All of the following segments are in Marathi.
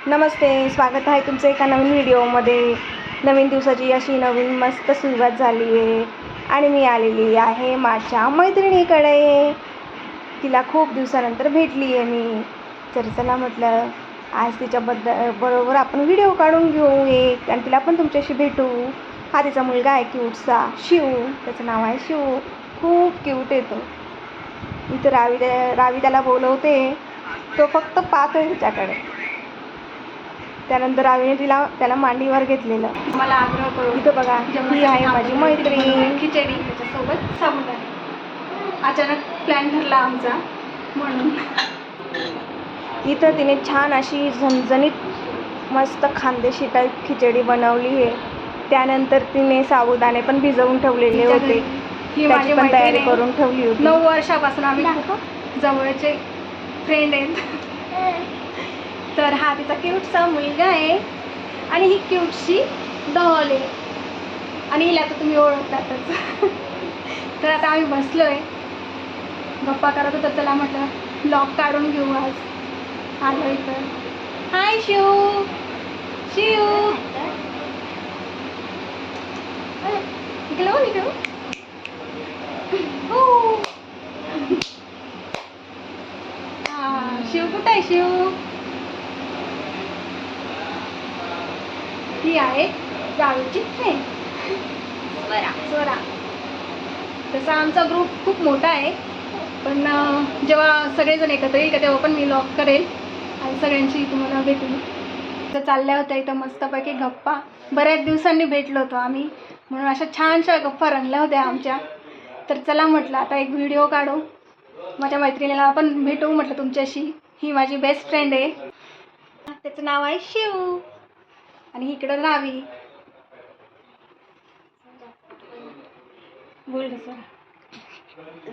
नमस्ते, स्वागत आहे तुमचं एका नवीन व्हिडिओमध्ये. नवीन दिवसाची अशी नवीन मस्त सुरुवात झाली आहे आणि मी आलेली आहे माझ्या मैत्रिणीकडे. तिला खूप दिवसानंतर भेटली आहे मी. तर चला म्हटलं आज बरोबर आपण व्हिडिओ काढून घेऊ एक आणि तिला पण तुमच्याशी भेटू. हा तिचा मुलगा आहे क्यूटसा शिव, त्याचं नाव आहे शिव. खूप क्यूट आहे तो. इथं रावी त्याला बोलवते, तो फक्त पाहतोय तिच्याकडे. त्यानंतर रावीने त्याला मांडीवर घेतलेलं. मला आग्रह करून इथं बघा, ही आहे माझी मैत्रीण. खिचडी त्याच्यासोबत साबुदाणा. अचानक प्लॅन ठरला आमचा म्हणून. इथं तिने छान अशी झणझणीत मस्त खानदेशी टाईप खिचडी बनवली आहे. त्यानंतर तिने साबुदाणे पण भिजवून ठेवलेले होते. ही माझी पण तयारी मैत्रीण करून ठेवली होती. 9 वर्षापासून आम्ही खूप जवळचे फ्रेंड आहेत. तर हा तिचा क्यूटसा मुलगा आहे आणि ही क्यूटशी डॉल आहे आणि हिला तर तुम्ही ओळखतातच. तर आता आम्ही बसलोय गप्पा करत होतो. चला म्हटलं ब्लॉग काढून घेऊ आज. आलो इथं. हाय शिव. शिव इकडे हो, इकडे हो. शिव कुठं आहे शिव? ही आहे रावीची फ्रेंड स्वरा. तसा आमचा ग्रुप खूप मोठा आहे, पण जेव्हा सगळेजण एकत्र येईल का तेव्हा पण मी व्लॉग करेल आणि सगळ्यांची तुम्हाला भेटून. तर चालल्या होत्या इथं मस्तपैकी गप्पा. बऱ्याच दिवसांनी भेटलो होतो आम्ही, म्हणून अशा छानशा गप्पा रंगल्या होत्या आमच्या. तर चला म्हटलं आता एक व्हिडिओ काढू, माझ्या मैत्रिणीला पण भेटू म्हटलं तुमच्याशी. ही माझी बेस्ट फ्रेंड आहे, त्याचं नाव आहे शिव आणि इकडं रावी. बोल कसं.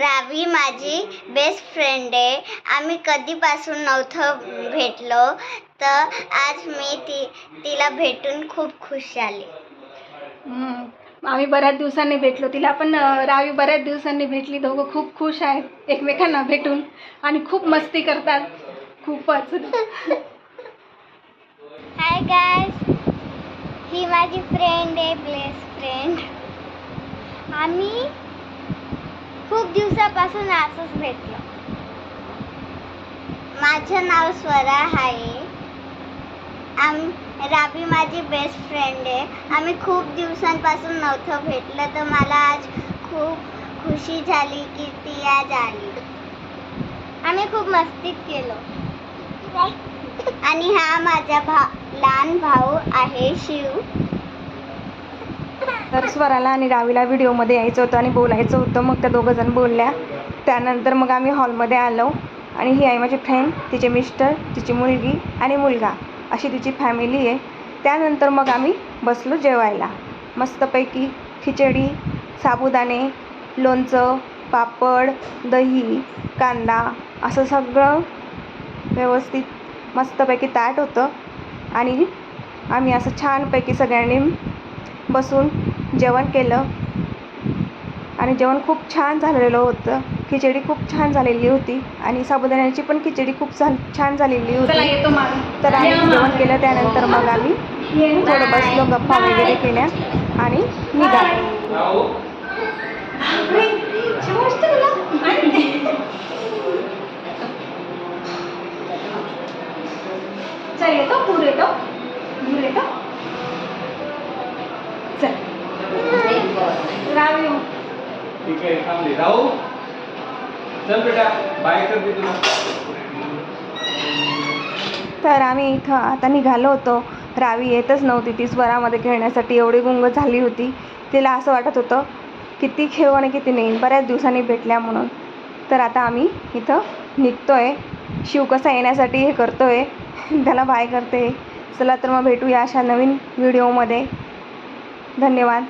रावी माझी बेस्ट फ्रेंड आहे. आम्ही कधीपासून नव्हतं भेटलो, तर आज मी तिला भेटून खूप खुश झाली. आम्ही बऱ्याच दिवसांनी भेटलो. तिला पण रावी बऱ्याच दिवसांनी भेटली. दोघं खूप खुश आहेत एकमेकांना भेटून आणि खूप मस्ती करतात खूपच. हाय गाईज, ही माझी फ्रेंड आहे, बेस्ट फ्रेंड. आम्ही खूप दिवसापासून असंच भेटलो. माझं नाव स्वरा आहे. रावी माझी बेस्ट फ्रेंड आहे. आम्ही खूप दिवसांपासून नव्हतं भेटलं, तर मला आज खूप खुशी झाली की ती आज आली. आम्ही खूप मस्ती केलो. आणि हा माझा लहान भाऊ आहे शिव. तर स्वराला आणि रावीला व्हिडिओमध्ये यायचं होतं आणि बोलायचं होतं. मग त्या दोघंजण बोलल्या. त्यानंतर मग आम्ही हॉलमध्ये आलो आणि ही आहे माझी फ्रेंड, तिचे मिस्टर, तिची मुलगी आणि मुलगा, अशी तिची फॅमिली आहे. त्यानंतर मग आम्ही बसलो जेवायला. मस्तपैकी खिचडी, साबुदाणे, लोणचं, पापड, दही, कांदा असं सगळं व्यवस्थित मस्तपैकी ताट होतं आणि आम्ही असं छानपैकी सगळ्यांनी बसून जेवण केलं आणि जेवण खूप छान झालेलं होतं. खिचडी खूप छान झालेली होती आणि साबुदाण्याची पण खिचडी खूप छान झालेली होती. तर आम्ही जेवण केलं. त्यानंतर मग आम्ही थोडं बसलो, गप्पा वगैरे केल्या आणि निघालो. चल येतो पुढे येतो चल रावी. ठीक आहे, थांबले राहू. चल बेटा, बाय करते तुला. तर आम्ही इथं आता निघालो होतो. रावी येतच नव्हती. ती स्वरामध्ये खेळण्यासाठी एवढी गुंग झाली होती. तिला असं वाटत होतं किती खेळू आणि किती नाही, बऱ्याच दिवसांनी भेटल्या म्हणून. तर आता आम्ही इथं निघतोय. शिव कसा येण्यासाठी हे करतोय, त्याला बाय करते. चला तर मग भेटूया अशा नवीन व्हिडिओमध्ये. धन्यवाद.